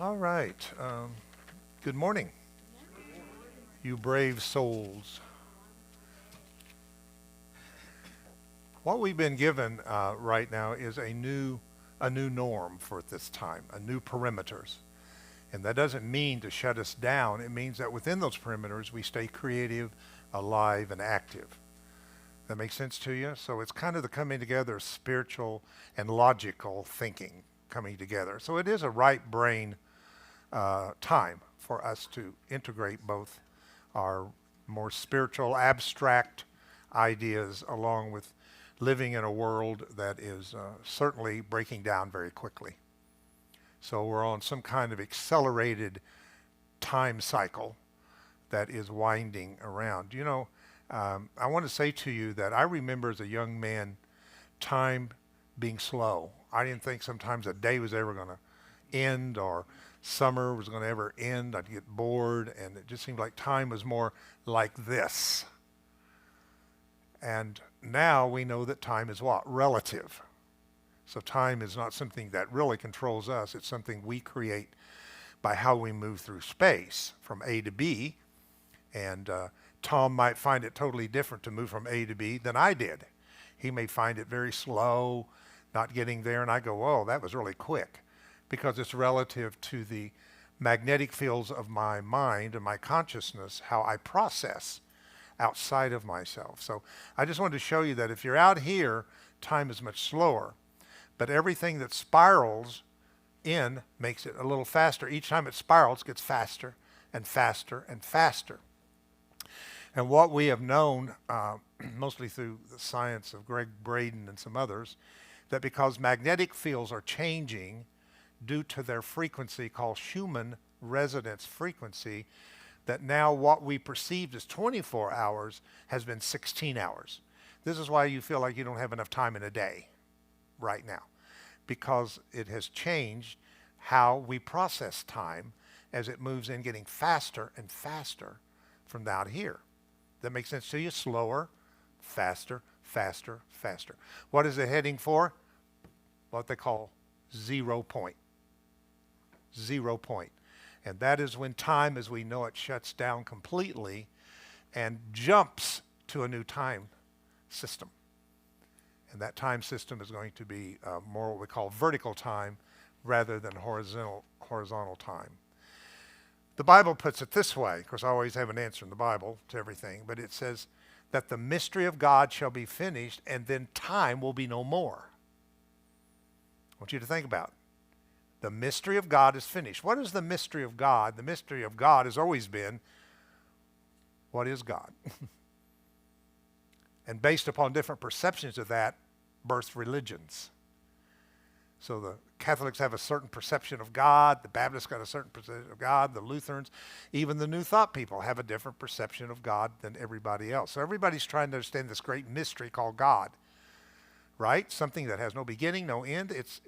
All right. Good morning, you brave souls. What we've been given right now is a new norm for this time, a new perimeters. And that doesn't mean to shut us down. It means that within those perimeters, we stay creative, alive, and active. That makes sense to you? So it's kind of the coming together of spiritual and logical thinking coming together. So it is a right brain time for us to integrate both our more spiritual, abstract ideas along with living in a world that is certainly breaking down very quickly. So we're on some kind of accelerated time cycle that is winding around. I want to say to you that I remember as a young man time being slow. I didn't think sometimes a day was ever going to end or summer was going to ever end. I'd get bored, and it just seemed like time was more like this. And now we know that time is what? Relative. So time is not something that really controls us. It's something we create by how we move through space from A to B. And Tom might find it totally different to move from A to B than I did. He may find it very slow, not getting there, and I go, whoa, that was really quick, because it's relative to the magnetic fields of my mind and my consciousness, how I process outside of myself. So I just wanted to show you that if you're out here, time is much slower, but everything that spirals in makes it a little faster. Each time it spirals, it gets faster and faster and faster. And what we have known, mostly through the science of Greg Braden and some others, that because magnetic fields are changing due to their frequency called human resonance frequency, that now what we perceived as 24 hours has been 16 hours. This is why you feel like you don't have enough time in a day right now, because it has changed how we process time as it moves in, getting faster and faster from out here. That makes sense to you? Slower, faster, faster, faster. What is it heading for? What they call 0 point. 0 point. And that is when time as we know it shuts down completely and jumps to a new time system. And that time system is going to be more what we call vertical time rather than horizontal time. The Bible puts it this way. Of course, I always have an answer in the Bible to everything, but it says that the mystery of God shall be finished, and then time will be no more. I want you to think about it. The mystery of God is finished. What is the mystery of God? The mystery of God has always been, what is God? And based upon different perceptions of that, birth religions. So the Catholics have a certain perception of God, the Baptists got a certain perception of God, the Lutherans, even the New Thought people have a different perception of God than everybody else. So everybody's trying to understand this great mystery called God, right? Something that has no beginning, no end. It's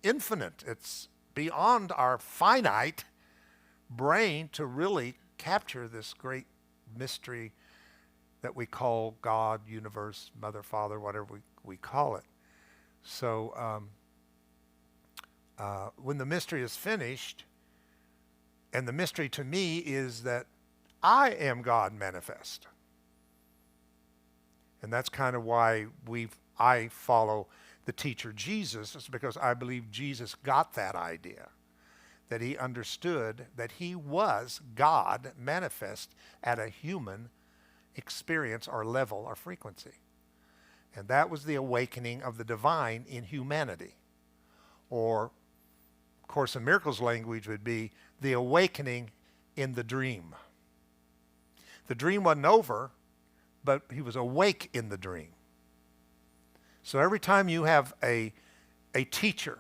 infinite. It's beyond our finite brain to really capture this great mystery that we call God, universe, mother, father, whatever we call it. So when the mystery is finished, and the mystery to me is that I am God manifest. And that's kind of why I follow the teacher Jesus, is because I believe Jesus got that idea, that he understood that he was God manifest at a human experience or level or frequency. And that was the awakening of the divine in humanity. Or, Course in Miracles language would be the awakening in the dream. The dream wasn't over, but he was awake in the dream. So every time you have a teacher,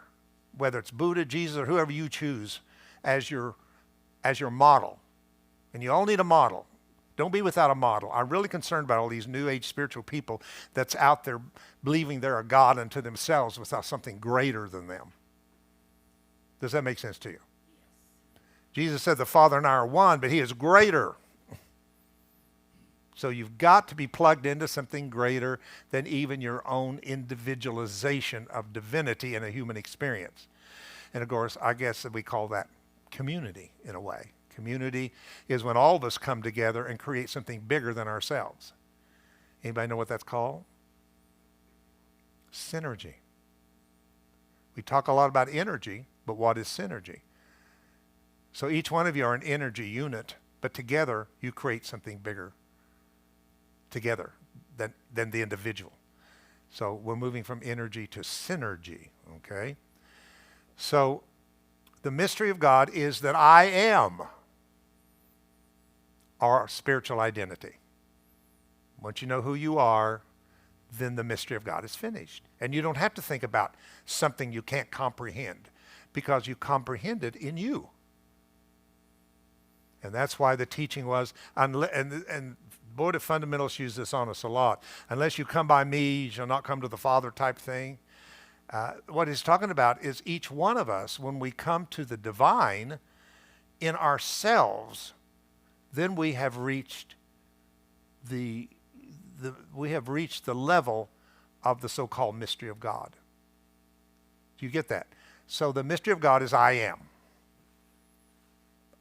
whether it's Buddha, Jesus, or whoever you choose as your model, and you all need a model. Don't be without a model. I'm really concerned about all these new age spiritual people that's out there believing they're a God unto themselves without something greater than them. Does that make sense to you? Jesus said the Father and I are one, but he is greater. So you've got to be plugged into something greater than even your own individualization of divinity in a human experience. And of course, I guess that we call that community in a way. Community is when all of us come together and create something bigger than ourselves. Anybody know what that's called? Synergy. We talk a lot about energy, but what is synergy? So each one of you are an energy unit, but together you create something bigger together than the individual. So we're moving from energy to synergy, okay? So the mystery of God is that I am our spiritual identity. Once you know who you are, then the mystery of God is finished. And you don't have to think about something you can't comprehend, because you comprehend it in you. And that's why the teaching was, and boy, the fundamentalists use this on us a lot. Unless you come by me, you shall not come to the Father type thing. What he's talking about is each one of us, when we come to the divine in ourselves, then we have reached the level of the so-called mystery of God. Do you get that? So the mystery of God is I am.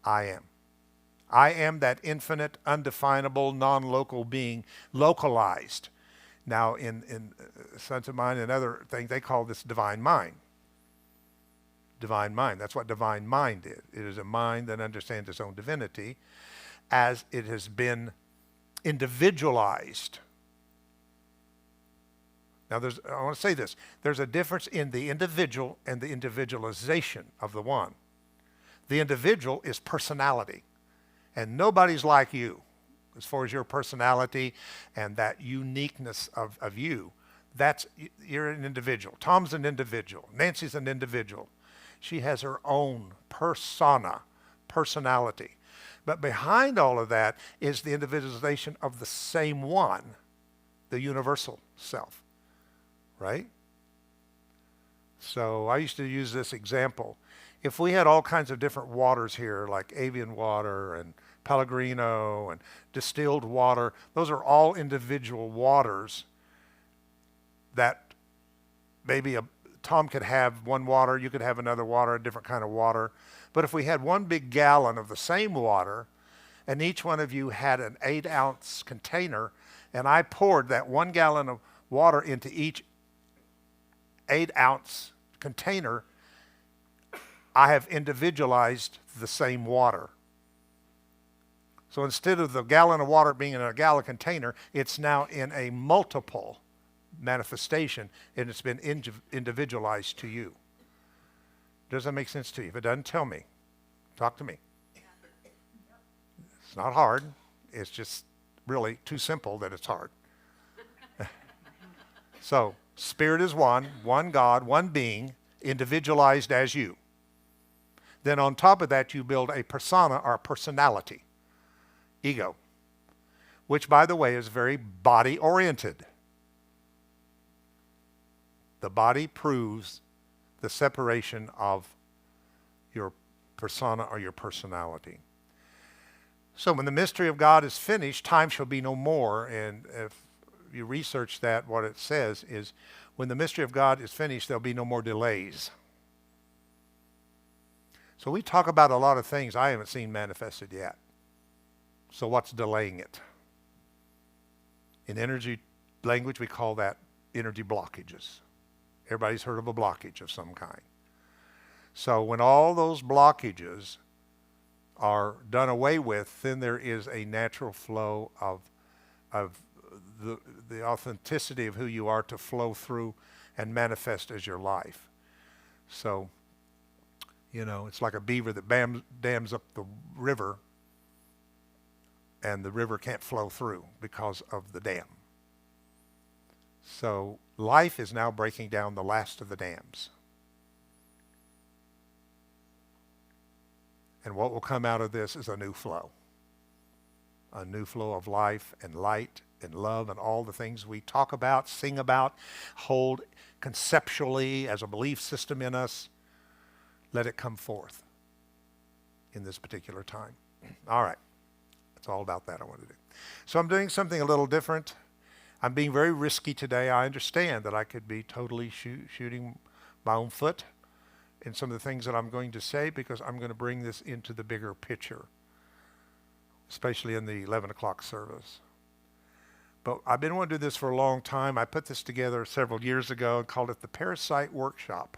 I am. I am that infinite, undefinable, non-local being, localized. Now, in Sons of Mind and other things, they call this divine mind. Divine mind. That's what divine mind is. It is a mind that understands its own divinity as it has been individualized. Now, I want to say this. There's a difference in the individual and the individualization of the one. The individual is personality. And nobody's like you as far as your personality and that uniqueness of you. You're an individual. Tom's an individual. Nancy's an individual. She has her own personality. But behind all of that is the individualization of the same one, the universal self, right? So I used to use this example. If we had all kinds of different waters here, like Avian water and Pellegrino and distilled water, those are all individual waters that maybe Tom could have one water, you could have another water, a different kind of water. But if we had one big gallon of the same water, and each one of you had an 8-ounce container, and I poured that 1 gallon of water into each 8-ounce container, I have individualized the same water. So instead of the gallon of water being in a gallon container, it's now in a multiple manifestation, and it's been individualized to you. Does that make sense to you? If it doesn't, tell me. Talk to me. It's not hard. It's just really too simple that it's hard. So, spirit is one God, one being, individualized as you. Then on top of that, you build a persona or a personality, ego, which, by the way, is very body-oriented. The body proves the separation of your persona or your personality. So when the mystery of God is finished, time shall be no more. And if you research that, what it says is, when the mystery of God is finished, there'll be no more delays. So we talk about a lot of things I haven't seen manifested yet. So what's delaying it? In energy language, we call that energy blockages. Everybody's heard of a blockage of some kind. So when all those blockages are done away with, then there is a natural flow of the authenticity of who you are to flow through and manifest as your life. So, it's like a beaver that dams up the river, and the river can't flow through because of the dam. So life is now breaking down the last of the dams. And what will come out of this is a new flow of life and light and love and all the things we talk about, sing about, hold conceptually as a belief system in us. Let it come forth in this particular time. All right. That's all about that I want to do. So I'm doing something a little different. I'm being very risky today. I understand that I could be totally shooting my own foot in some of the things that I'm going to say, because I'm going to bring this into the bigger picture, especially in the 11 o'clock service. But I've been wanting to do this for a long time. I put this together several years ago and called it the Parasite Workshop.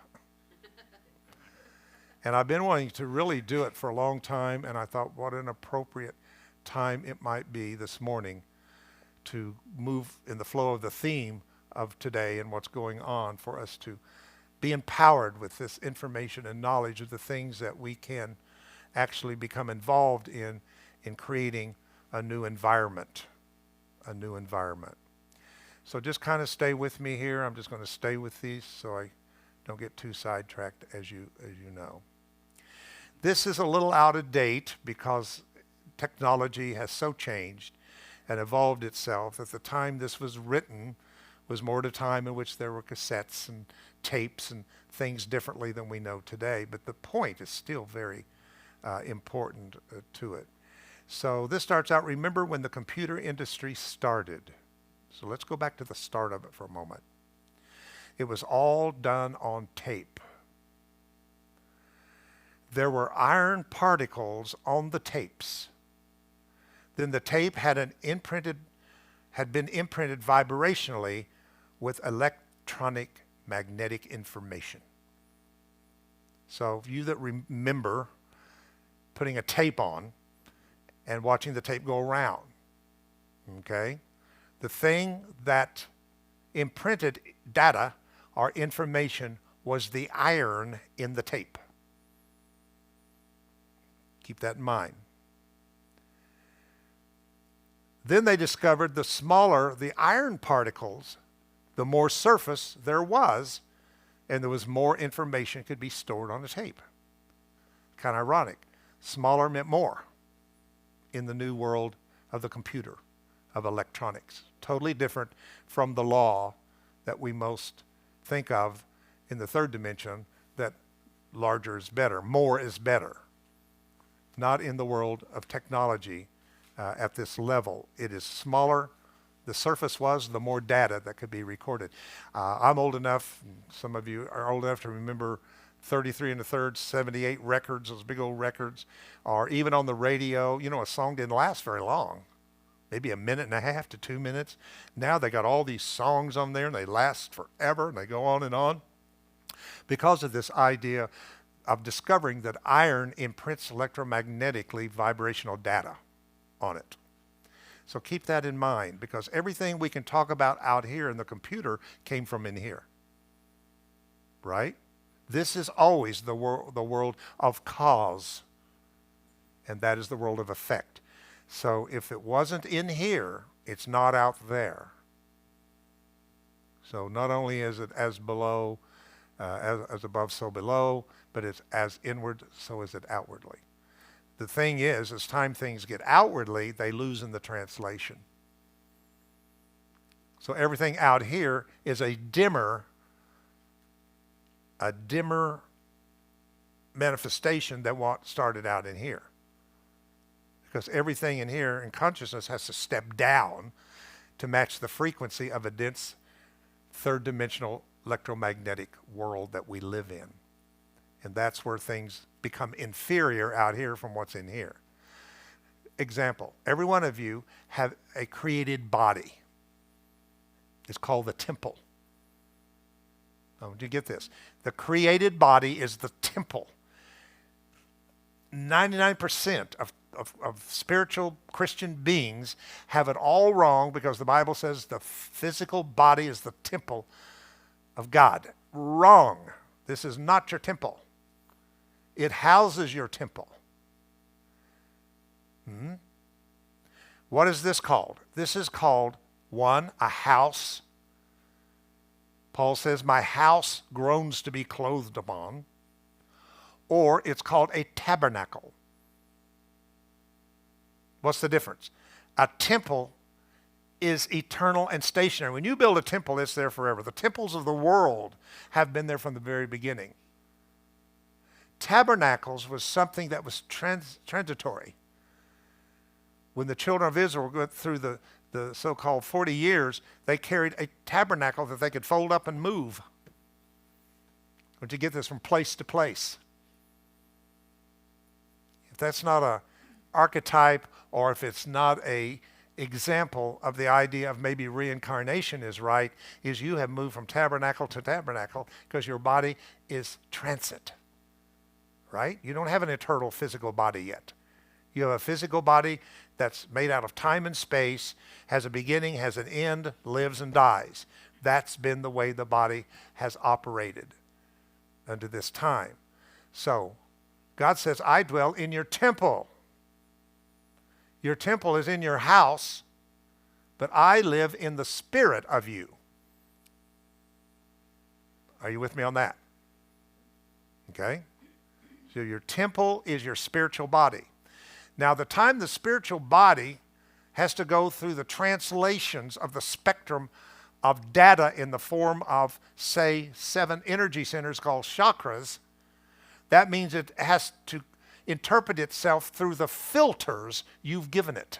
And I've been wanting to really do it for a long time, and I thought what an appropriate time it might be this morning to move in the flow of the theme of today and what's going on, for us to be empowered with this information and knowledge of the things that we can actually become involved in creating a new environment. A new environment. So just kind of stay with me here. I'm just going to stay with these so I don't get too sidetracked, as you know. This is a little out of date because technology has so changed and evolved itself. At the time this was written was more at a time in which there were cassettes and tapes and things differently than we know today. But the point is still very important to it. So this starts out, remember when the computer industry started. So let's go back to the start of it for a moment. It was all done on tape. There were iron particles on the tapes. Then the tape had been imprinted vibrationally with electronic magnetic information. So you that remember putting a tape on and watching the tape go around, okay? The thing that imprinted data or information was the iron in the tape. Keep that in mind. Then they discovered the smaller the iron particles, the more surface there was, and there was more information could be stored on the tape. Kind of ironic. Smaller meant more in the new world of the computer, of electronics. Totally different from the law that we most think of in the third dimension, that larger is better, more is better. Not in the world of technology at this level. It is smaller. The surface was, the more data that could be recorded. I'm old enough, some of you are old enough to remember 33 1/3, 78 records, those big old records, or even on the radio. You know, a song didn't last very long, maybe a minute and a half to 2 minutes. Now they got all these songs on there and they last forever and they go on because of this idea of discovering that iron imprints electromagnetically vibrational data on it. So keep that in mind, because everything we can talk about out here in the computer came from in here, right? This is always the world of cause, and that is the world of effect. So if it wasn't in here, it's not out there. So not only is it as below, as above, so below, but it's as inward, so is it outwardly. The thing is, as time things get outwardly, they lose in the translation. So everything out here is a dimmer manifestation than what started out in here. Because everything in here in consciousness has to step down to match the frequency of a dense third dimensional electromagnetic world that we live in. And that's where things become inferior out here from what's in here. Example, every one of you have a created body. It's called the temple. Oh, do you get this? The created body is the temple. 99% of spiritual Christian beings have it all wrong, because the Bible says the physical body is the temple of God. Wrong. This is not your temple. It houses your temple. What is this called? This is called, one, a house. Paul says, my house groans to be clothed upon. Or it's called a tabernacle. What's the difference? A temple is eternal and stationary. When you build a temple, it's there forever. The temples of the world have been there from the very beginning. Tabernacles was something that was transitory. When the children of Israel went through the so-called 40 years, they carried a tabernacle that they could fold up and move. want you to get this from place to place. If that's not a archetype, or if it's not a example of the idea of maybe reincarnation is right, is you have moved from tabernacle to tabernacle because your body is transit, right? You don't have an eternal physical body yet. You have a physical body that's made out of time and space, has a beginning, has an end, lives and dies. That's been the way the body has operated unto this time. So God says, I dwell in your temple. Your temple is in your house, but I live in the spirit of you. Are you with me on that? Okay? So your temple is your spiritual body. Now, the time the spiritual body has to go through the translations of the spectrum of data in the form of, say, 7 energy centers called chakras, that means it has to interpret itself through the filters you've given it.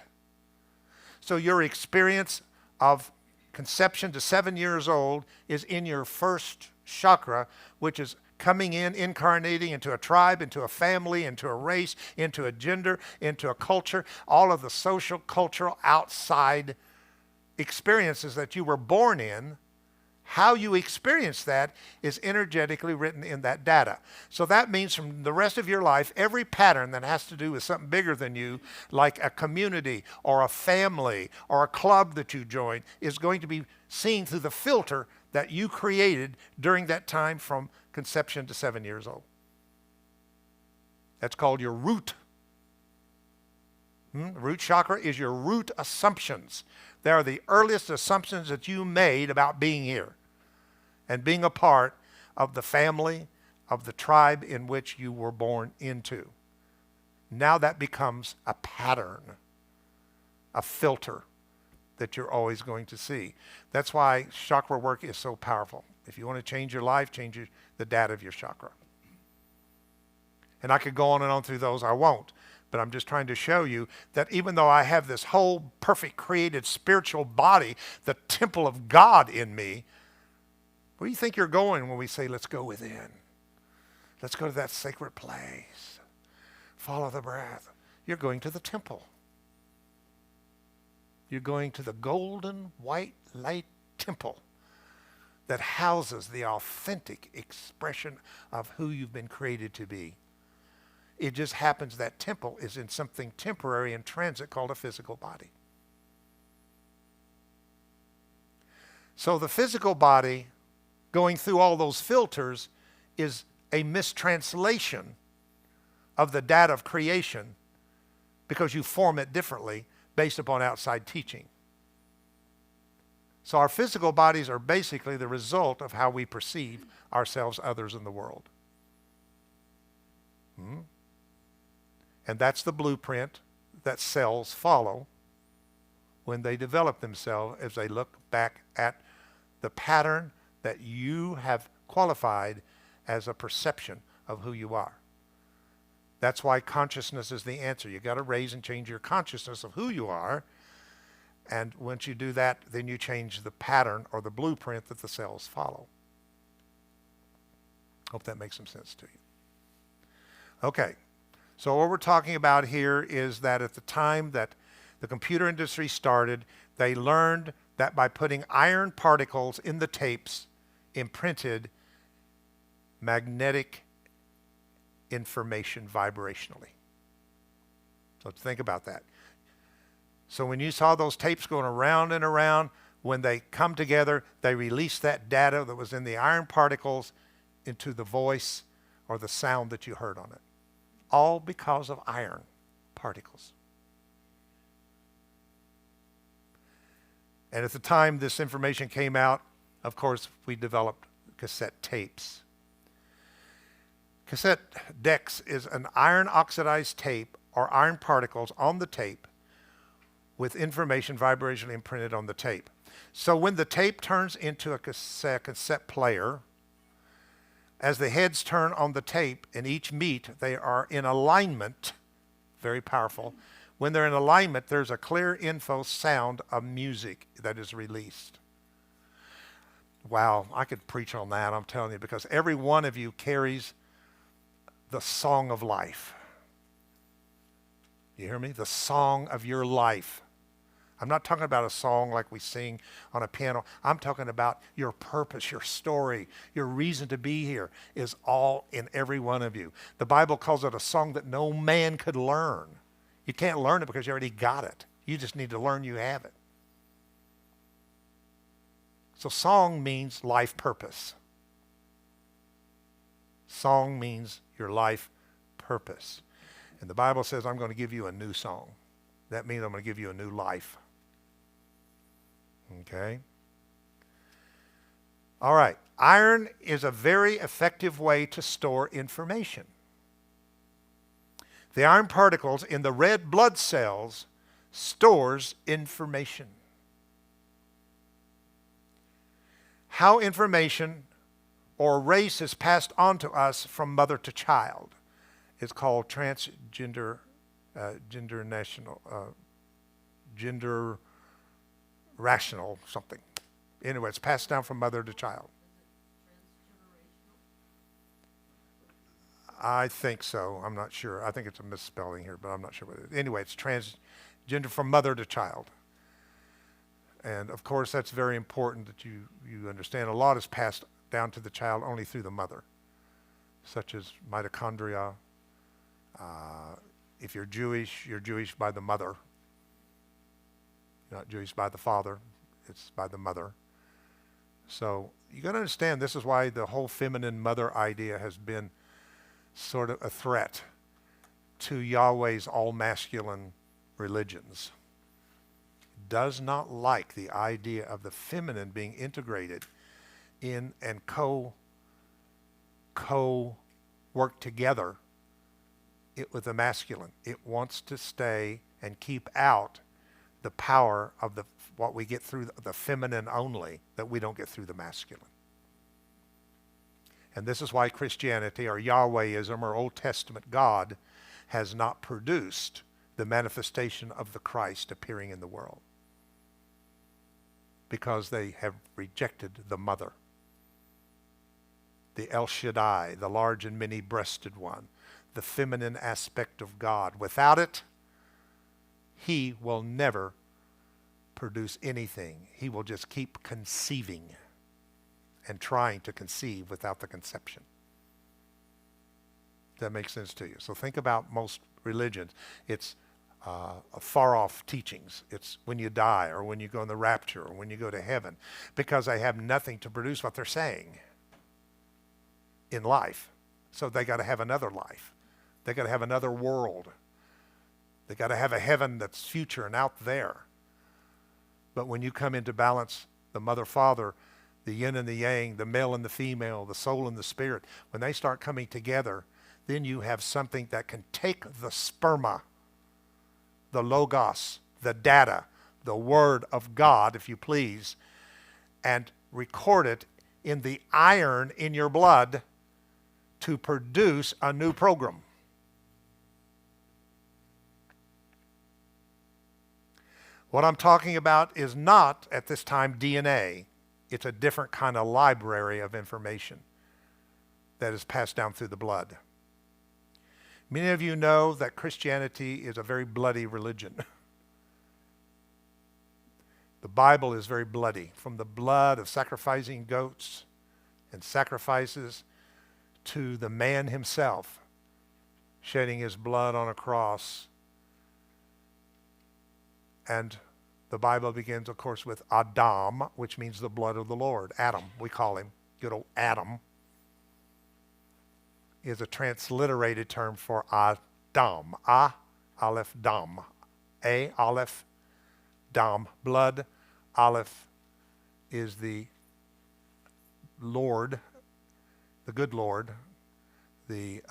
So your experience of conception to 7 years old is in your first chakra, which is coming in, incarnating into a tribe, into a family, into a race, into a gender, into a culture, all of the social, cultural, outside experiences that you were born in. How you experience that is energetically written in that data. So that means from the rest of your life, every pattern that has to do with something bigger than you, like a community or a family or a club that you join, is going to be seen through the filter that you created during that time from conception to 7 years old. That's called your root. Root chakra is your root assumptions. They are the earliest assumptions that you made about being here and being a part of the family, of the tribe in which you were born into. Now that becomes a pattern, a filter that you're always going to see. That's why chakra work is so powerful. If you want to change your life, change the data of your chakra. And I could go on and on through those. I won't. But I'm just trying to show you that even though I have this whole perfect created spiritual body, the temple of God in me, where do you think you're going when we say, let's go within? Let's go to that sacred place. Follow the breath. You're going to the temple. You're going to the golden white light temple that houses the authentic expression of who you've been created to be. It just happens that temple is in something temporary in transit called a physical body. So the physical body going through all those filters is a mistranslation of the data of creation because you form it differently based upon outside teaching. So our physical bodies are basically the result of how we perceive ourselves, others, in the world. And that's the blueprint that cells follow when they develop themselves as they look back at the pattern that you have qualified as a perception of who you are. That's why consciousness is the answer. You've got to raise and change your consciousness of who you are. And once you do that, then you change the pattern or the blueprint that the cells follow. Hope that makes some sense to you. Okay. So what we're talking about here is that at the time that the computer industry started, they learned that by putting iron particles in the tapes, imprinted magnetic information vibrationally. So think about that. So when you saw those tapes going around and around, when they come together, they release that data that was in the iron particles into the voice or the sound that you heard on it. All because of iron particles. And at the time this information came out, of course, we developed cassette tapes. Cassette decks is an iron oxidized tape or iron particles on the tape with information vibrationally imprinted on the tape. So when the tape turns into a cassette player, as the heads turn on the tape and each meet, they are in alignment, very powerful. When they're in alignment, there's a clear info sound of music that is released. Wow, I could preach on that, I'm telling you, because every one of you carries the song of life. You hear me? The song of your life. I'm not talking about a song like we sing on a piano. I'm talking about your purpose, your story, your reason to be here is all in every one of you. The Bible calls it a song that no man could learn. You can't learn it because you already got it. You just need to learn you have it. So song means life purpose. Song means your life purpose. And the Bible says, I'm going to give you a new song. That means I'm going to give you a new life. Okay? All right. Iron is a very effective way to store information. The iron particles in the red blood cells stores information. How information or race is passed on to us from mother to child is called gender rational something. Anyway, it's passed down from mother to child. I think so. I'm not sure. I think it's a misspelling here, but I'm not sure what it is. Anyway, it's transgender from mother to child. And of course, that's very important that you understand. A lot is passed down to the child only through the mother, such as mitochondria. If you're Jewish by the mother. You're not Jewish by the father. It's by the mother. So you got to understand, this is why the whole feminine mother idea has been sort of a threat to Yahweh's all masculine religions. Does not like the idea of the feminine being integrated in and work together with the masculine. It wants to stay and keep out the power of what we get through the feminine only that we don't get through the masculine. And this is why Christianity or Yahwehism or Old Testament God has not produced the manifestation of the Christ appearing in the world. Because they have rejected the mother, the El Shaddai, the large and many-breasted one, the feminine aspect of God. Without it, he will never produce anything. He will just keep conceiving and trying to conceive without the conception. That makes sense to you. So think about most religions. It's far-off teachings. It's when you die or when you go in the rapture or when you go to heaven, because they have nothing to produce what they're saying in life. So they got to have another life. They got to have another world. They got to have a heaven that's future and out there. But when you come into balance, the mother-father, the yin and the yang, the male and the female, the soul and the spirit, when they start coming together, then you have something that can take the sperma, the logos, the data, the word of God, if you please, and record it in the iron in your blood to produce a new program. What I'm talking about is not, at this time, DNA. It's a different kind of library of information that is passed down through the blood. Many of you know that Christianity is a very bloody religion. The Bible is very bloody, from the blood of sacrificing goats and sacrifices to the man himself shedding his blood on a cross. And the Bible begins, of course, with Adam, which means the blood of the Lord. Adam, we call him. Good old Adam is a transliterated term for Adam. Aleph, Dam. Aleph, Dam. Blood. Aleph is the Lord, the good Lord. The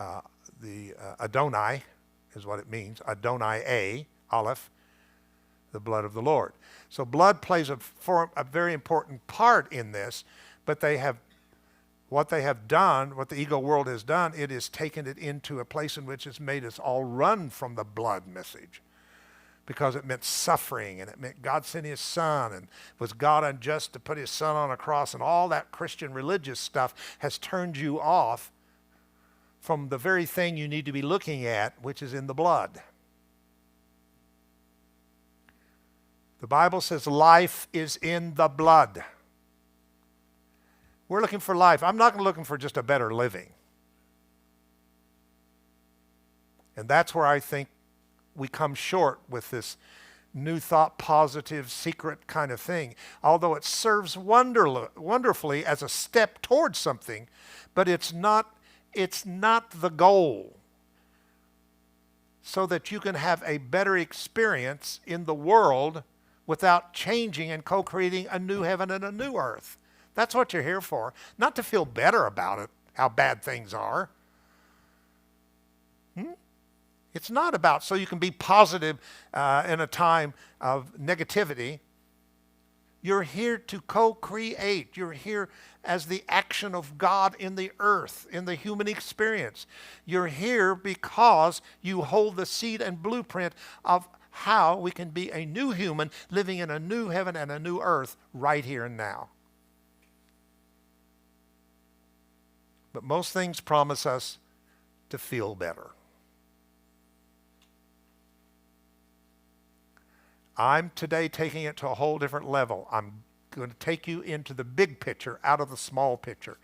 Adonai is what it means. Adonai, Aleph, the blood of the Lord. So blood plays a very important part in this, but what they have done, what the ego world has done, it has taken it into a place in which it's made us all run from the blood message. because it meant suffering, and it meant God sent his son, and was God unjust to put his son on a cross, and all that Christian religious stuff has turned you off from the very thing you need to be looking at, which is in the blood. The Bible says life is in the blood. We're looking for life. I'm not looking for just a better living. And that's where I think we come short with this new thought, positive, secret kind of thing. Although it serves wonderfully as a step towards something, but it's not the goal. So that you can have a better experience in the world without changing and co-creating a new heaven and a new earth. That's what you're here for. Not to feel better about it, how bad things are. It's not about so you can be positive in a time of negativity. You're here to co-create. You're here as the action of God in the earth, in the human experience. You're here because you hold the seed and blueprint of how we can be a new human living in a new heaven and a new earth right here and now. But most things promise us to feel better. I'm today taking it to a whole different level. I'm going to take you into the big picture out of the small picture.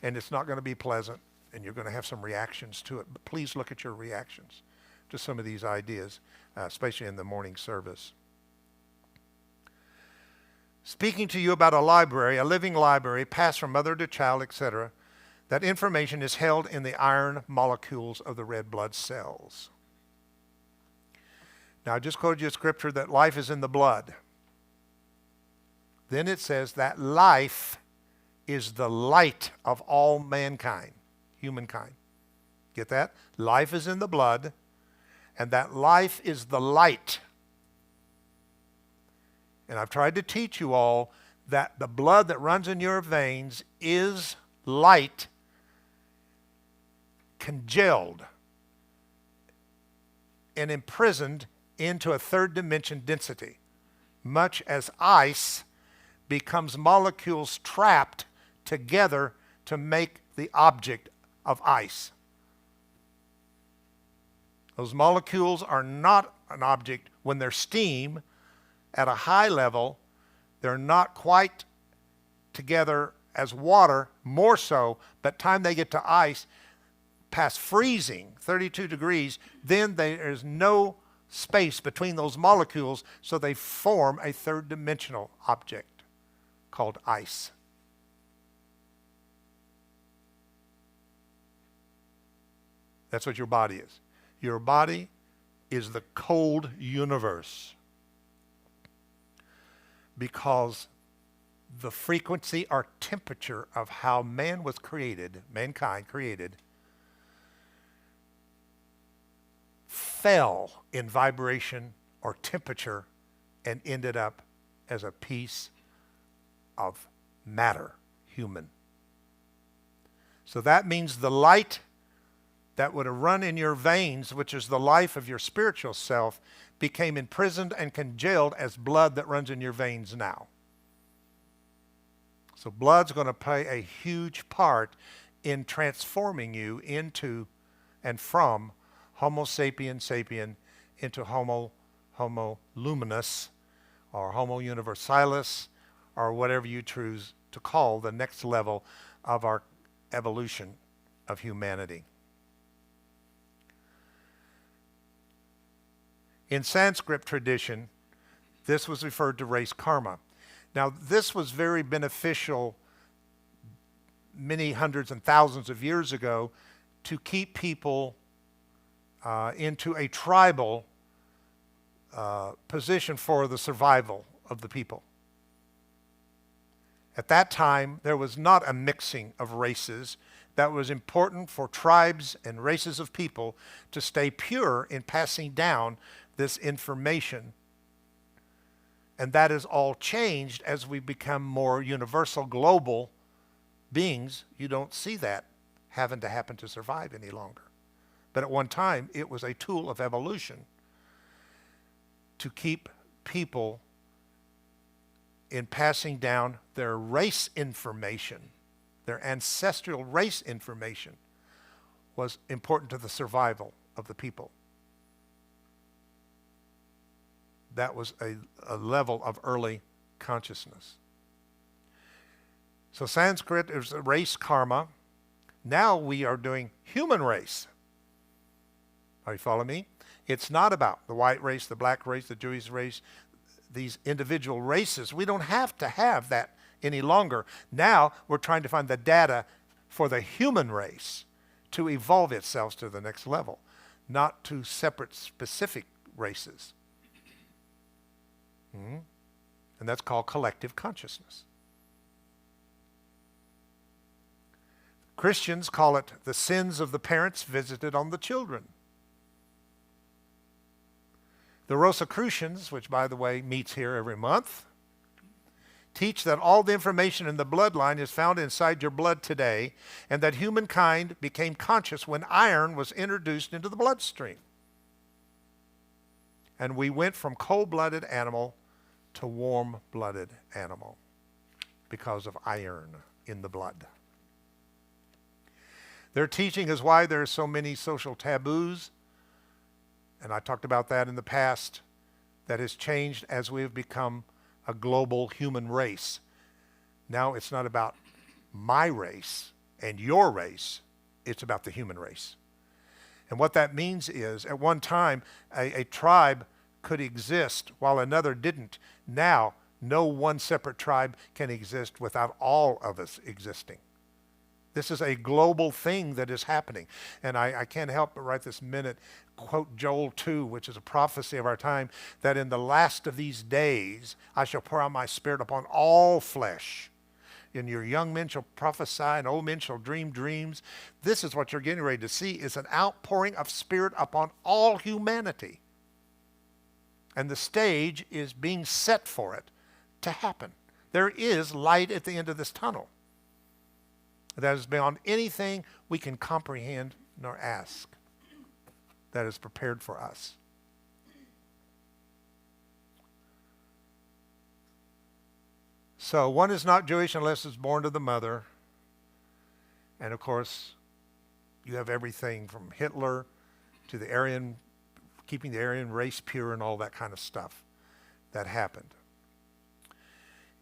And it's not going to be pleasant, and you're going to have some reactions to it. But please look at your reactions to some of these ideas, especially in the morning service. Speaking to you about a library, a living library, passed from mother to child, etc., that information is held in the iron molecules of the red blood cells. Now, I just quoted you a scripture that life is in the blood. Then it says that life is the light of all mankind, humankind. Get that? Life is in the blood, and that life is the light. And I've tried to teach you all that the blood that runs in your veins is light congealed and imprisoned into a third dimension density, much as ice becomes molecules trapped together to make the object of ice. Those molecules are not an object when they're steam at a high level. They're not quite together as water, more so, but time they get to ice, past freezing, 32 degrees, then there's no space between those molecules, so they form a third dimensional object called ice. That's what your body is. Your body is the cold universe because the frequency or temperature of how man was created, mankind created, fell in vibration or temperature and ended up as a piece of matter, human. So that means the light that would have run in your veins, which is the life of your spiritual self, became imprisoned and congealed as blood that runs in your veins now. So blood's going to play a huge part in transforming you into and from Homo sapien sapien into Homo luminous or Homo universalis or whatever you choose to call the next level of our evolution of humanity. In Sanskrit tradition, this was referred to race karma. Now, this was very beneficial many hundreds and thousands of years ago to keep people into a tribal position for the survival of the people. At that time, there was not a mixing of races. That was important for tribes and races of people to stay pure in passing down this information. And that is all changed as we become more universal, global beings. You don't see that having to happen to survive any longer. But at one time, it was a tool of evolution. to keep people in passing down their race information, their ancestral race information, was important to the survival of the people. That was a level of early consciousness. So Sanskrit is race karma. Now we are doing human race. Are you following me? It's not about the white race, the black race, the Jewish race, these individual races. We don't have to have that any longer. Now we're trying to find the data for the human race to evolve itself to the next level, not to separate specific races. And that's called collective consciousness. Christians call it the sins of the parents visited on the children. The Rosicrucians, which by the way meets here every month, teach that all the information in the bloodline is found inside your blood today, and that humankind became conscious when iron was introduced into the bloodstream. And we went from cold-blooded animal to warm-blooded animal because of iron in the blood. Their teaching is why there are so many social taboos, and I talked about that in the past, that has changed as we have become a global human race. Now it's not about my race and your race, it's about the human race. And what that means is, at one time, a tribe could exist while another didn't. Now, no one separate tribe can exist without all of us existing. This is a global thing that is happening. And I can't help but right this minute quote Joel 2, which is a prophecy of our time, that in the last of these days I shall pour out my spirit upon all flesh. And your young men shall prophesy, and old men shall dream dreams. This is what you're getting ready to see, is an outpouring of spirit upon all humanity. And the stage is being set for it to happen. There is light at the end of this tunnel that is beyond anything we can comprehend nor ask, that is prepared for us. So one is not Jewish unless it's born to the mother. And of course, you have everything from Hitler to the Aryan, keeping the Aryan race pure and all that kind of stuff that happened.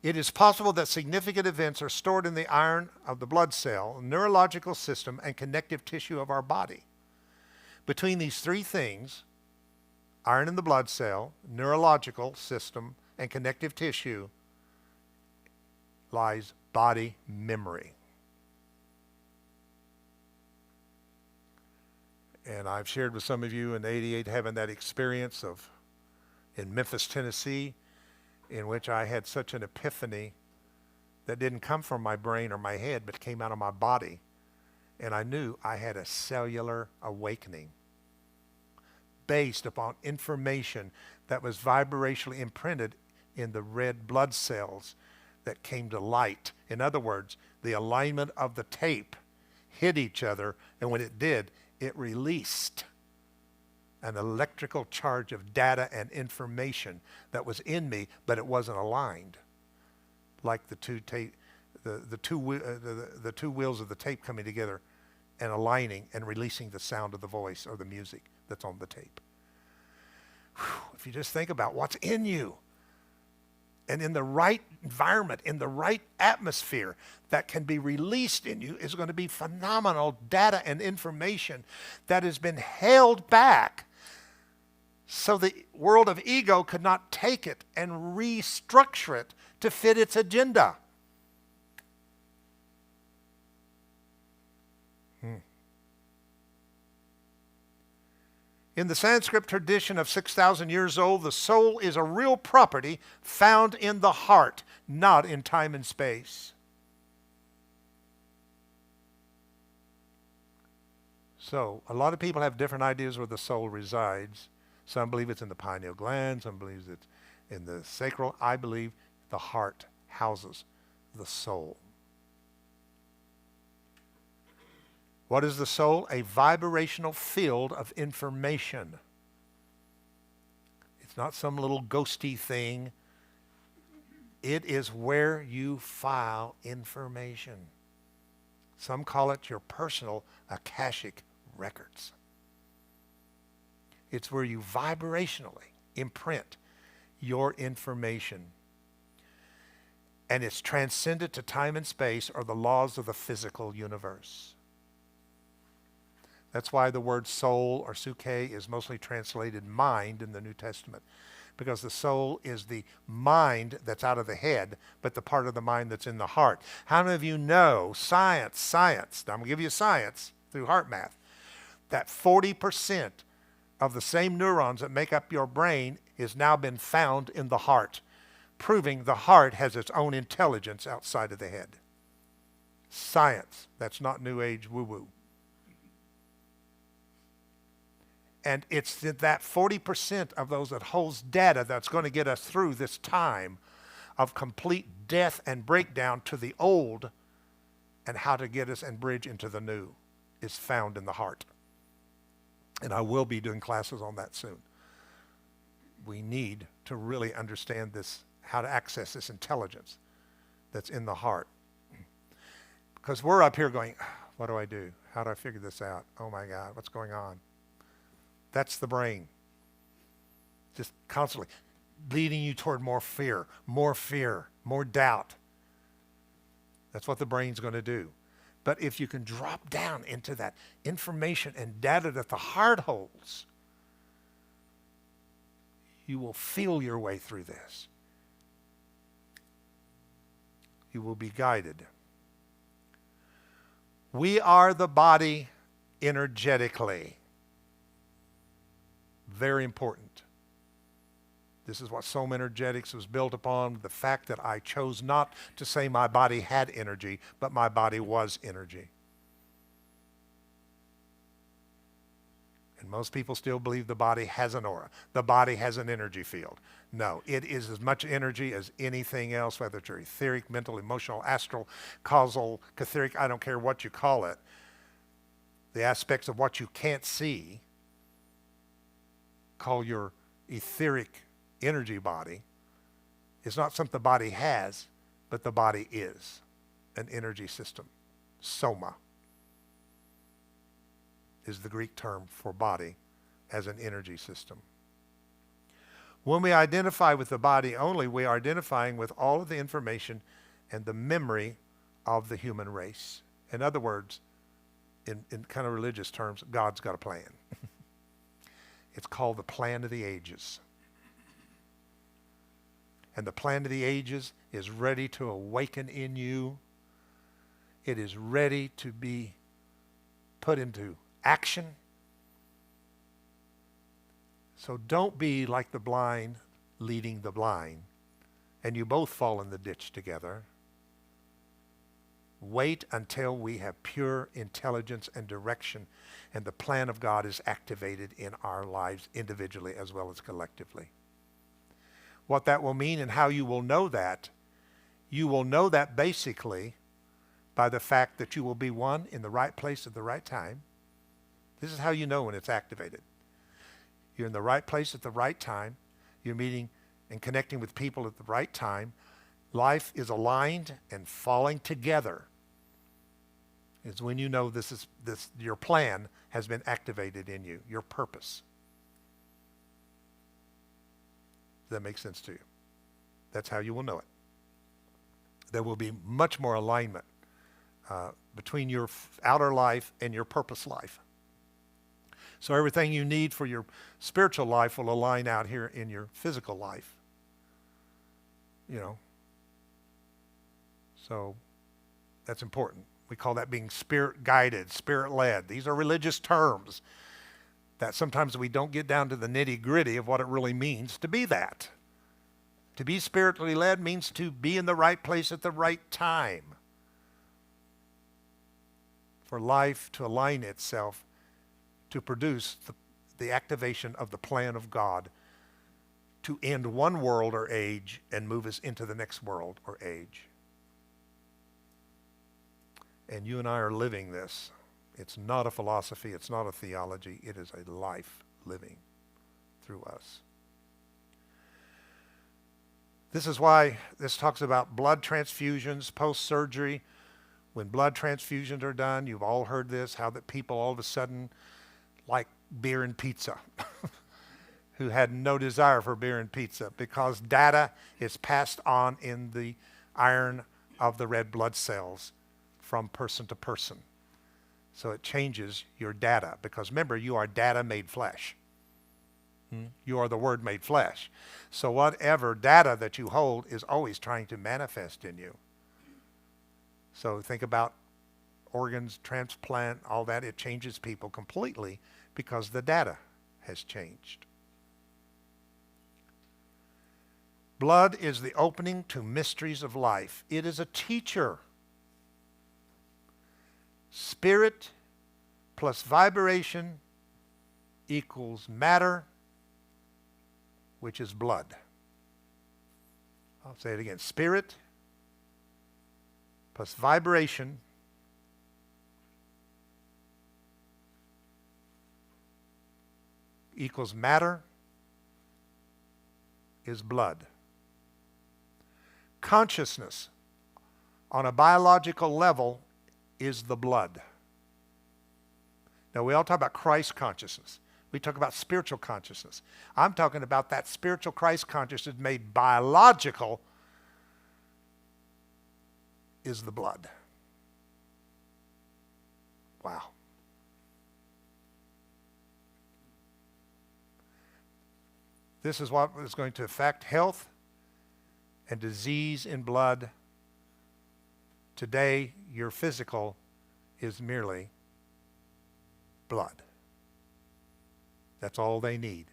It is possible that significant events are stored in the iron of the blood cell, neurological system, and connective tissue of our body. Between these three things, iron in the blood cell, neurological system, and connective tissue, lies body memory. And I've shared with some of you in '88 having that experience of in Memphis, Tennessee, in which I had such an epiphany that didn't come from my brain or my head, but came out of my body. And I knew I had a cellular awakening based upon information that was vibrationally imprinted in the red blood cells that came to light. In other words, the alignment of the tape hit each other, and when it did, it released an electrical charge of data and information that was in me, but it wasn't aligned, like the two wheels of the tape coming together and aligning and releasing the sound of the voice or the music that's on the tape. Whew, if you just think about what's in you, and in the right environment, in the right atmosphere that can be released in you, is going to be phenomenal data and information that has been held back so the world of ego could not take it and restructure it to fit its agenda. In the Sanskrit tradition of 6,000 years old, the soul is a real property found in the heart, not in time and space. So, a lot of people have different ideas where the soul resides. Some believe it's in the pineal gland, some believe it's in the sacral. I believe the heart houses the soul. What is the soul? A vibrational field of information. It's not some little ghosty thing. It is where you file information. Some call it your personal Akashic records. It's where you vibrationally imprint your information. And it's transcended to time and space or the laws of the physical universe. That's why the word soul or suke is mostly translated mind in the New Testament. Because the soul is the mind that's out of the head, but the part of the mind that's in the heart. How many of you know science, now I'm going to give you science through heart math, that 40% of the same neurons that make up your brain has now been found in the heart, proving the heart has its own intelligence outside of the head. Science, that's not New Age woo-woo. And it's that 40% of those that holds data that's going to get us through this time of complete death and breakdown to the old and how to get us and bridge into the new is found in the heart. And I will be doing classes on that soon. We need to really understand this, how to access this intelligence that's in the heart. Because we're up here going, what do I do? How do I figure this out? Oh my God, what's going on? That's the brain. Just constantly leading you toward more fear, more doubt. That's what the brain's going to do. But if you can drop down into that information and data that the heart holds, you will feel your way through this. You will be guided. We are the body energetically. Very important. This is what Soma Energetics was built upon, the fact that I chose not to say my body had energy, but my body was energy. And most people still believe the body has an aura. The body has an energy field. No, it is as much energy as anything else, whether it's your etheric, mental, emotional, astral, causal, catheric, I don't care what you call it. The aspects of what you can't see, call your etheric energy body, is not something the body has, but the body is an energy system. Soma is the Greek term for body as an energy system. When we identify with the body only, we are identifying with all of the information and the memory of the human race. In other words, in kind of religious terms, God's got a plan. It's called the plan of the ages. And the plan of the ages is ready to awaken in you. It is ready to be put into action. So don't be like the blind leading the blind, and you both fall in the ditch together. Wait until we have pure intelligence and direction, and the plan of God is activated in our lives individually as well as collectively. What that will mean and how you will know that basically by the fact that you will be one in the right place at the right time. This is how you know when it's activated. You're in the right place at the right time. You're meeting and connecting with people at the right time. Life is aligned and falling together. Is when you know your plan has been activated in you, your purpose. Does that make sense to you? That's how you will know it. There will be much more alignment between your outer life and your purpose life. So everything you need for your spiritual life will align out here in your physical life. You know. So that's important. We call that being spirit-guided, spirit-led. These are religious terms that sometimes we don't get down to the nitty-gritty of what it really means to be that. To be spiritually led means to be in the right place at the right time. For life to align itself to produce the activation of the plan of God to end one world or age and move us into the next world or age. And you and I are living this. It's not a philosophy. It's not a theology. It is a life living through us. This is why this talks about blood transfusions post-surgery. When blood transfusions are done, you've all heard this, how that people all of a sudden like beer and pizza who had no desire for beer and pizza because data is passed on in the iron of the red blood cells from person to person. So it changes your data because remember, you are data made flesh. You are the Word made flesh. So whatever data that you hold is always trying to manifest in you. So think about organs, transplant, all that. It changes people completely because the data has changed. Blood is the opening to mysteries of life. It is a teacher. Spirit plus vibration equals matter, which is blood. I'll say it again. Spirit plus vibration equals matter is blood. Consciousness on a biological level is the blood. Now we all talk about Christ consciousness. We talk about spiritual consciousness. I'm talking about that spiritual Christ consciousness made biological is the blood. Wow. This is what is going to affect health and disease in blood. Today, your physical is merely blood. That's all they need,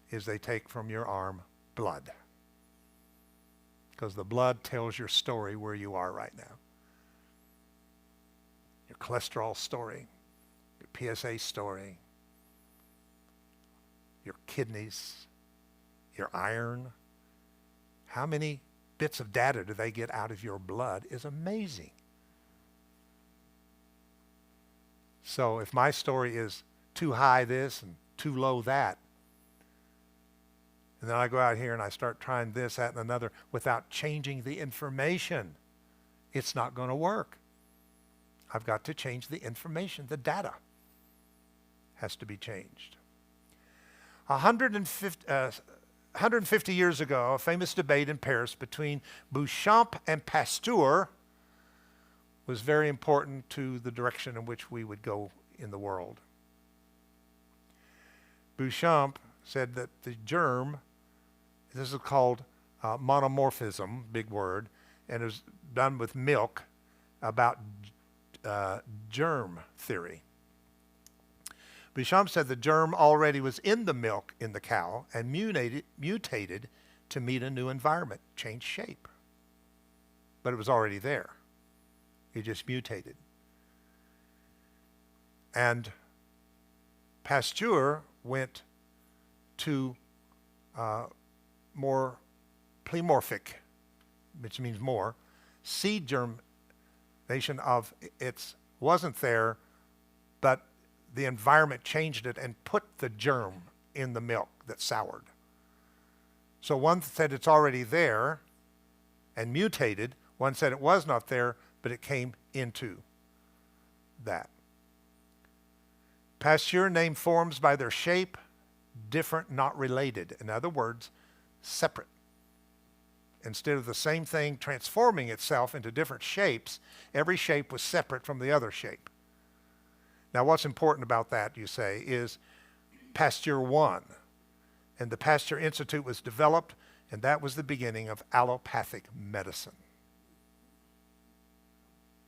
is they take from your arm blood. Because the blood tells your story where you are right now. Your cholesterol story, your PSA story, your kidneys, your iron. How many bits of data do they get out of your blood is amazing. So if my story is too high this and too low that, and then I go out here and I start trying this, that, and another without changing the information, it's not going to work. I've got to change the information. The data has to be changed. 150 years ago, a famous debate in Paris between Beauchamp and Pasteur was very important to the direction in which we would go in the world. Beauchamp said that the germ, this is called monomorphism, big word, and it was done with milk about germ theory. Beauchamp said the germ already was in the milk in the cow and mutated to meet a new environment, changed shape. But it was already there. It just mutated. And Pasteur went to more plemorphic, which means more, seed germination of it wasn't there, but the environment changed it and put the germ in the milk that soured. So one said it's already there and mutated. One said it was not there, but it came into that. Pasteur named forms by their shape, different, not related. In other words, separate. Instead of the same thing transforming itself into different shapes, every shape was separate from the other shape. Now what's important about that, you say, is Pasteur won. And the Pasteur Institute was developed, and that was the beginning of allopathic medicine.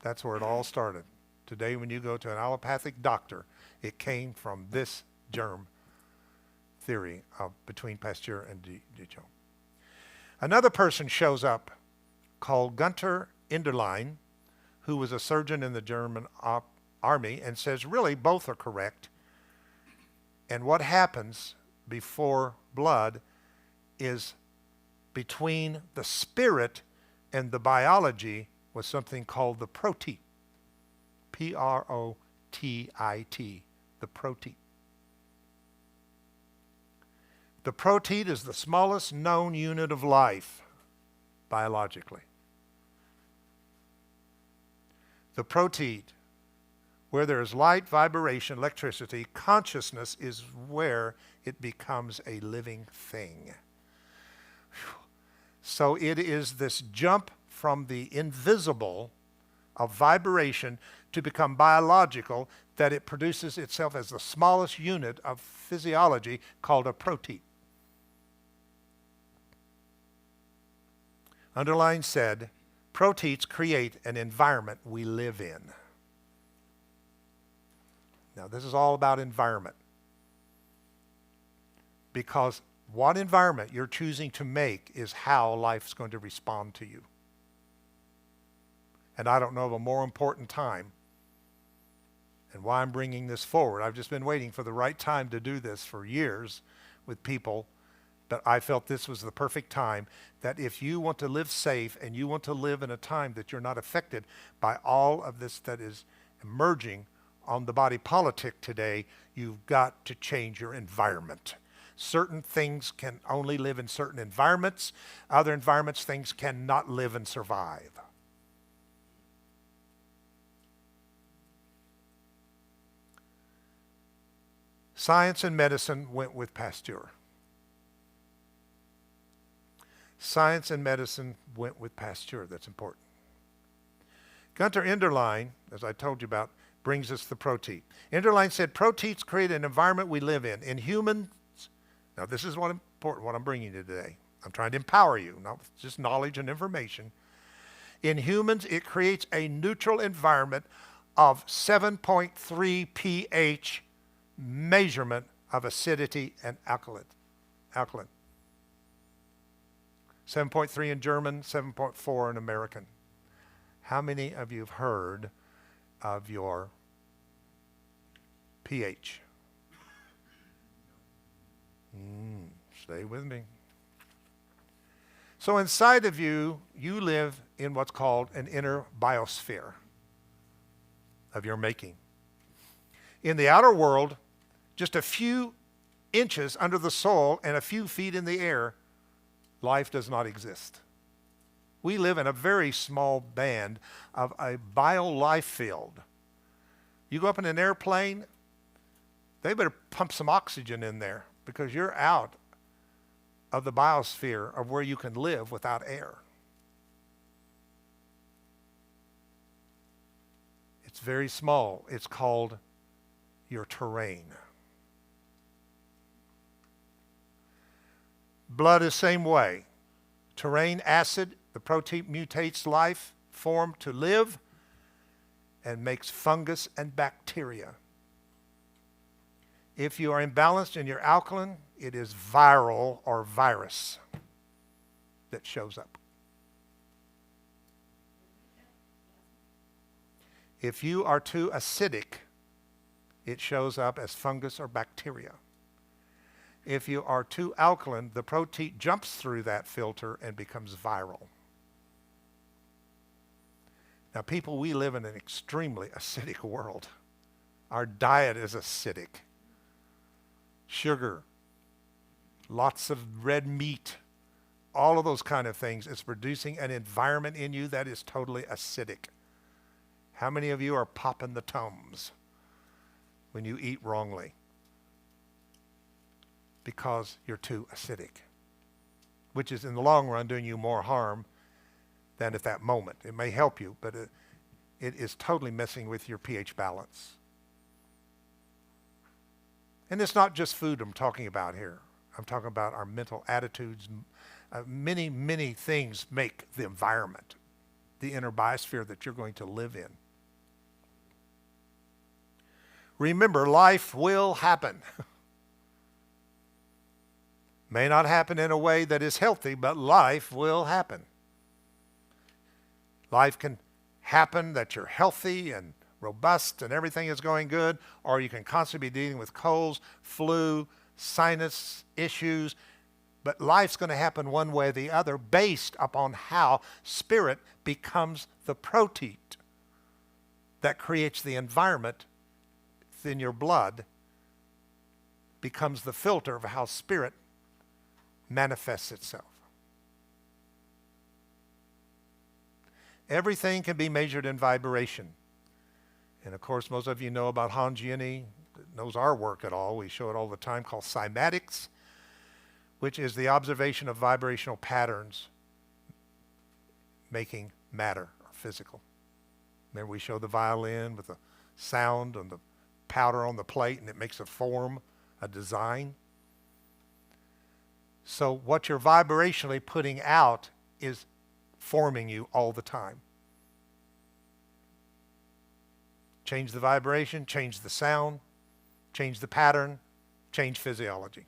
That's where it all started. Today when you go to an allopathic doctor, it came from this germ theory between Pasteur and Duchamp. Another person shows up called Gunther Enderlein, who was a surgeon in the German army, and says really both are correct. And what happens before blood is between the spirit and the biology was something called the protein. P-R-O-T-I-T, the protein. The protein is the smallest known unit of life. biologically. The protein, where there is light, vibration, electricity, consciousness is where it becomes a living thing. So it is this jump from the invisible of vibration to become biological that it produces itself as the smallest unit of physiology called a protein. Underline said, proteins create an environment we live in. Now, this is all about environment. Because what environment you're choosing to make is how life's going to respond to you. And I don't know of a more important time, and why I'm bringing this forward. I've just been waiting for the right time to do this for years with people, but I felt this was the perfect time, that if you want to live safe and you want to live in a time that you're not affected by all of this that is emerging on the body politic today, you've got to change your environment. Certain things can only live in certain environments. Other environments, things cannot live and survive. Science and medicine went with Pasteur. Science and medicine went with Pasteur. That's important. Gunther Enderlein, as I told you about, brings us the protein. Enderlein said, proteins create an environment we live in. In humans, now this is what important, what I'm bringing you today. I'm trying to empower you, not just knowledge and information. In humans, it creates a neutral environment of 7.3 pH measurement of acidity and alkaline. 7.3 in German, 7.4 in American. How many of you have heard of your pH? Stay with me. So inside of you, you live in what's called an inner biosphere of your making. In the outer world, just a few inches under the soil and a few feet in the air, life does not exist. We live in a very small band of a bio-life field. You go up in an airplane, they better pump some oxygen in there because you're out of the biosphere of where you can live without air. It's very small. It's called your terrain. Blood is same way. Terrain acid, the protein mutates life form to live and makes fungus and bacteria. If you are imbalanced in your alkaline, it is viral or virus that shows up. If you are too acidic, it shows up as fungus or bacteria. If you are too alkaline, the protein jumps through that filter and becomes viral. Now, people, we live in an extremely acidic world. Our diet is acidic. Sugar, lots of red meat, all of those kind of things. It's producing an environment in you that is totally acidic. How many of you are popping the tums when you eat wrongly? Because you're too acidic, which is in the long run doing you more harm than at that moment. It may help you, but it is totally messing with your pH balance. And it's not just food I'm talking about here. I'm talking about our mental attitudes. Many, many things make the environment, the inner biosphere that you're going to live in. Remember, life will happen. May not happen in a way that is healthy, but life will happen. Life can happen that you're healthy and robust and everything is going good, or you can constantly be dealing with colds, flu, sinus issues. But life's going to happen one way or the other based upon how spirit becomes the protein that creates the environment in your blood, becomes the filter of how spirit manifests itself. Everything can be measured in vibration. And of course, most of you know about Hans Jenny, knows our work at all. We show it all the time, called cymatics, which is the observation of vibrational patterns making matter or physical. Remember, we show the violin with the sound and the powder on the plate, and it makes a form, a design. So what you're vibrationally putting out is forming you all the time. Change the vibration, change the sound, change the pattern, change physiology.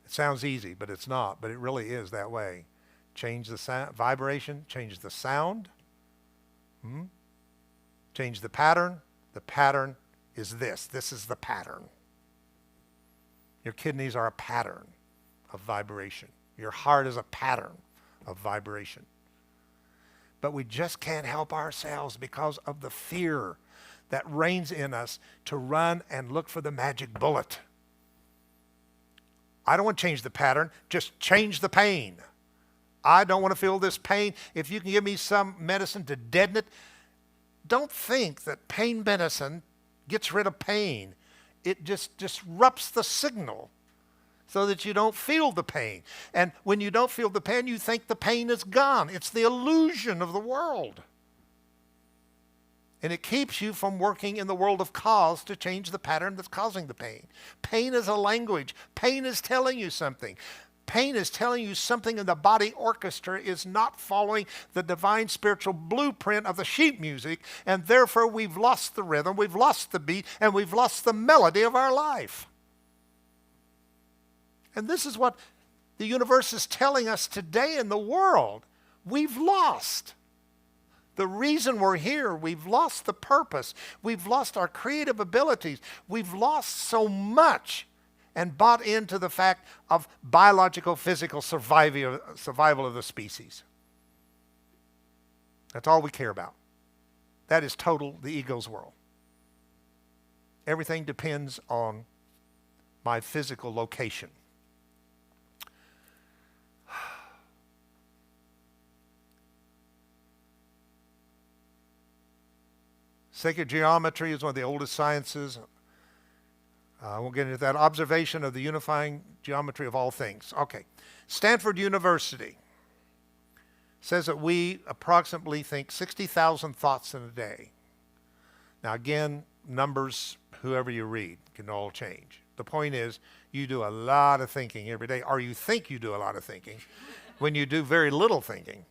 It sounds easy, but it's not, but it really is that way. Change the vibration, change the sound, change the pattern. The pattern is this. This is the pattern. Your kidneys are a pattern of vibration. Your heart is a pattern of vibration. But we just can't help ourselves because of the fear that reigns in us to run and look for the magic bullet. I don't want to change the pattern, just change the pain. I don't want to feel this pain. If you can give me some medicine to deaden it, don't think that pain medicine gets rid of pain. It just disrupts the signal so that you don't feel the pain. And when you don't feel the pain, you think the pain is gone. It's the illusion of the world. And it keeps you from working in the world of cause to change the pattern that's causing the pain. Pain is a language. Pain is telling you something. Pain is telling you something in the body orchestra is not following the divine spiritual blueprint of the sheet music, and therefore we've lost the rhythm, we've lost the beat, and we've lost the melody of our life. And this is what the universe is telling us today in the world. We've lost the reason we're here. We've lost the purpose. We've lost our creative abilities. We've lost so much and bought into the fact of biological, physical survival of the species. That's all we care about. That is total the ego's world. Everything depends on my physical location. Sacred geometry is one of the oldest sciences. I won't get into that. Observation of the unifying geometry of all things. Okay. Stanford University says that we approximately think 60,000 thoughts in a day. Now again, numbers, whoever you read, can all change. The point is, you do a lot of thinking every day, or you think you do a lot of thinking when you do very little thinking.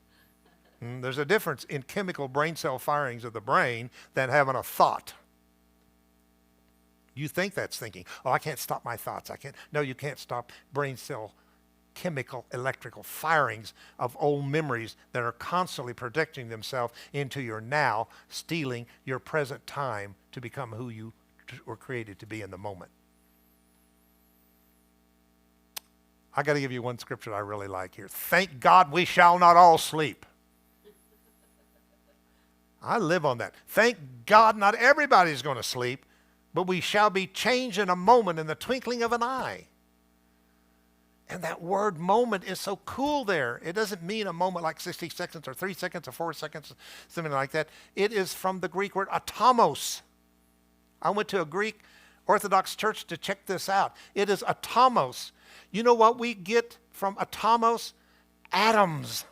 There's a difference in chemical brain cell firings of the brain than having a thought. You think that's thinking. Oh, I can't stop my thoughts. I can't. No, you can't stop brain cell chemical, electrical firings of old memories that are constantly projecting themselves into your now, stealing your present time to become who you were created to be in the moment. I got to give you one scripture I really like here. Thank God we shall not all sleep. I live on that. Thank God not everybody's going to sleep, but we shall be changed in a moment, in the twinkling of an eye. And that word moment is so cool there. It doesn't mean a moment like 60 seconds or 3 seconds or 4 seconds, something like that. It is from the Greek word atomos. I went to a Greek Orthodox church to check this out. It is atomos. You know what we get from atomos? Atoms.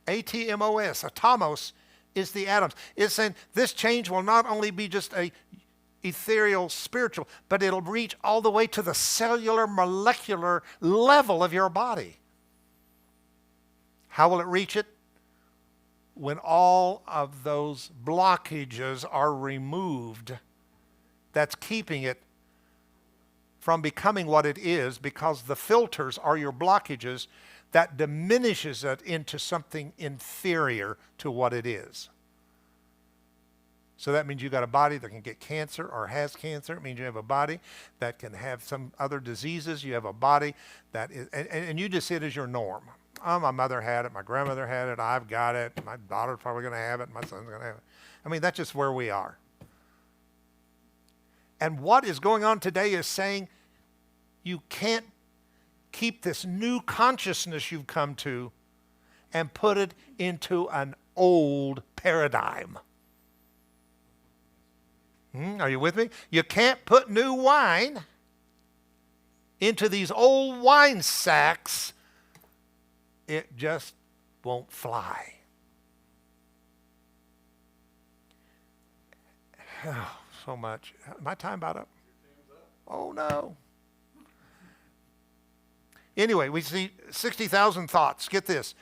A-T-M-O-S. Atomos is the atoms. It's saying this change will not only be just a ethereal, spiritual, but it'll reach all the way to the cellular, molecular level of your body. How will it reach it? When all of those blockages are removed, that's keeping it from becoming what it is, because the filters are your blockages. That diminishes it into something inferior to what it is. So that means you got a body that can get cancer or has cancer. It means you have a body that can have some other diseases. You have a body that is, and you just see it as your norm. Oh, my mother had it, my grandmother had it, I've got it, my daughter's probably going to have it, my son's going to have it. I mean, that's just where we are. And what is going on today is saying you can't keep this new consciousness you've come to and put it into an old paradigm. Are you with me? You can't put new wine into these old wine sacks. It just won't fly. Oh, so much. My time about up? Oh, no. Anyway, we see 60,000 thoughts. Get this.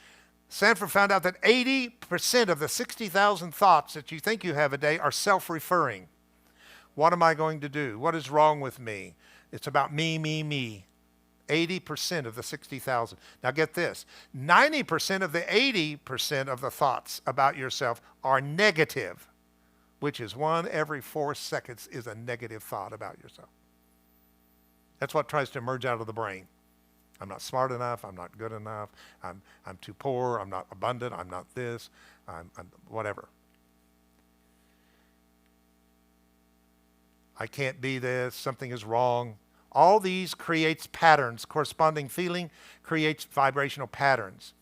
Sanford found out that 80% of the 60,000 thoughts that you think you have a day are self-referring. What am I going to do? What is wrong with me? It's about me, me, me. 80% of the 60,000. Now get this. 90% of the 80% of the thoughts about yourself are negative, which is 1 every 4 seconds is a negative thought about yourself. That's what tries to emerge out of the brain. I'm not smart enough. I'm not good enough. I'm too poor. I'm not abundant. I'm not this. I'm whatever. I can't be this. Something is wrong. All these creates patterns. Corresponding feeling creates vibrational patterns.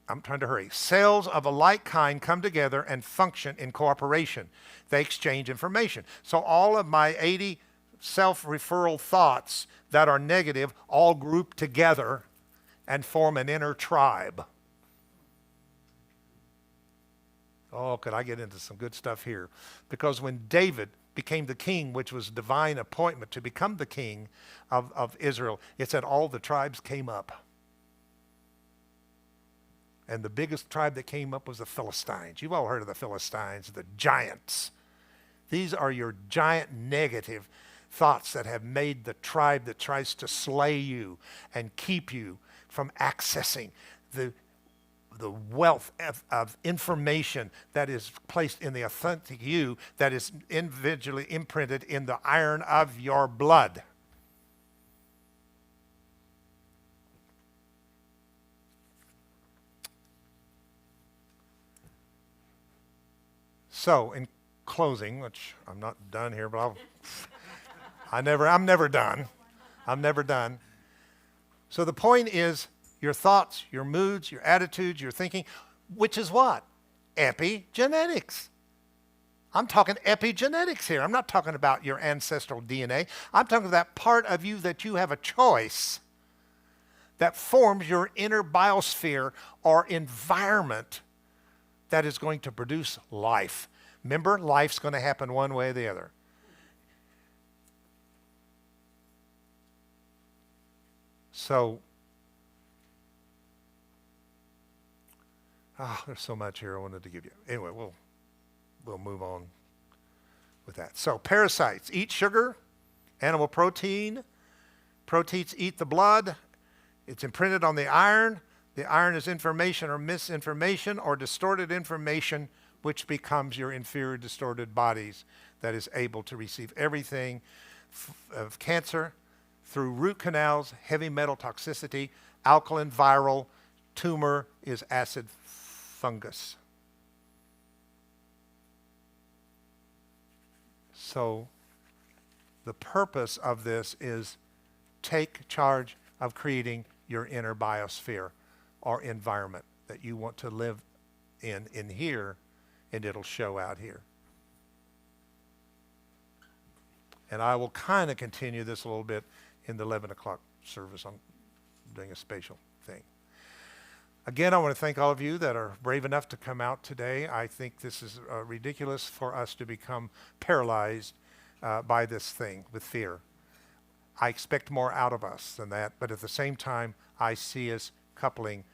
I'm trying to hurry. Cells of a like kind come together and function in cooperation. They exchange information. So all of my 80 self-referral thoughts that are negative all group together and form an inner tribe. Oh, could I get into some good stuff here? Because when David became the king, which was divine appointment to become the king of Israel, it said all the tribes came up. And the biggest tribe that came up was the Philistines. You've all heard of the Philistines, the giants. These are your giant negative thoughts that have made the tribe that tries to slay you and keep you from accessing the wealth of information that is placed in the authentic you, that is individually imprinted in the iron of your blood. So, in closing, which I'm not done here, but I'm never done. I'm never done. So the point is your thoughts, your moods, your attitudes, your thinking, which is what? Epigenetics. I'm talking epigenetics here. I'm not talking about your ancestral DNA. I'm talking about that part of you that you have a choice that forms your inner biosphere or environment that is going to produce life. Remember, life's going to happen one way or the other. So, there's so much here I wanted to give you. Anyway, we'll move on with that. So, parasites eat sugar, animal protein. Proteins eat the blood. It's imprinted on the iron. The iron is information or misinformation or distorted information, which becomes your inferior distorted bodies that is able to receive everything of cancer through root canals, heavy metal toxicity, alkaline viral, tumor is acid fungus. So the purpose of this is take charge of creating your inner biosphere or environment that you want to live in here, and it'll show out here. And I will kind of continue this a little bit in the 11 o'clock service. I'm doing a spatial thing. Again, I want to thank all of you that are brave enough to come out today. I think this is ridiculous for us to become paralyzed by this thing with fear. I expect more out of us than that, but at the same time, I see us coupling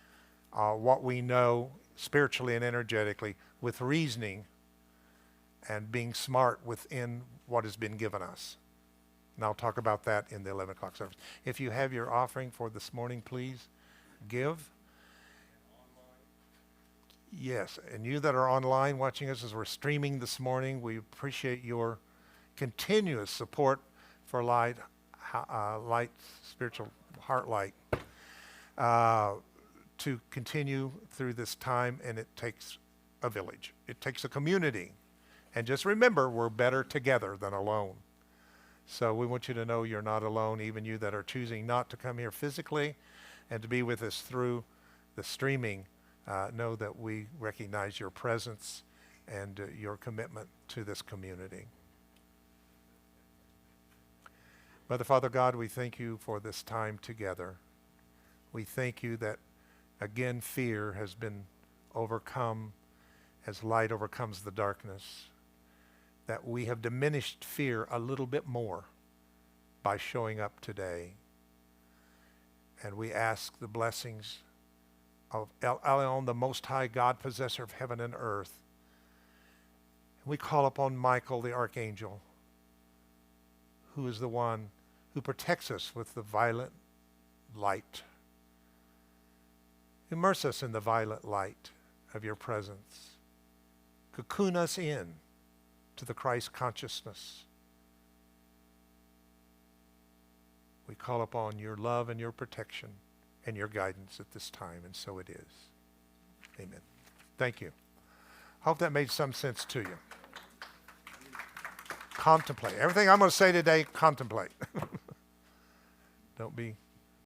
what we know spiritually and energetically with reasoning and being smart within what has been given us. And I'll talk about that in the 11 o'clock service. If you have your offering for this morning, please give. Yes, and you that are online watching us as we're streaming this morning, we appreciate your continuous support for Light Spiritual Heart Light to continue through this time, and it takes a village. It takes a community. And just remember, we're better together than alone. So we want you to know you're not alone, even you that are choosing not to come here physically and to be with us through the streaming. Know that we recognize your presence and your commitment to this community. Mother, Father God, we thank you for this time together. We thank you that, again, fear has been overcome as light overcomes the darkness, that we have diminished fear a little bit more by showing up today. And we ask the blessings of El Elyon, the Most High God, possessor of heaven and earth. We call upon Michael, the archangel, who is the one who protects us with the violet light. Immerse us in the violet light of your presence. Cocoon us in to the Christ consciousness. We call upon your love and your protection and your guidance at this time, and so it is. Amen. Thank you. Hope that made some sense to you. Contemplate. Everything I'm going to say today, contemplate. Don't be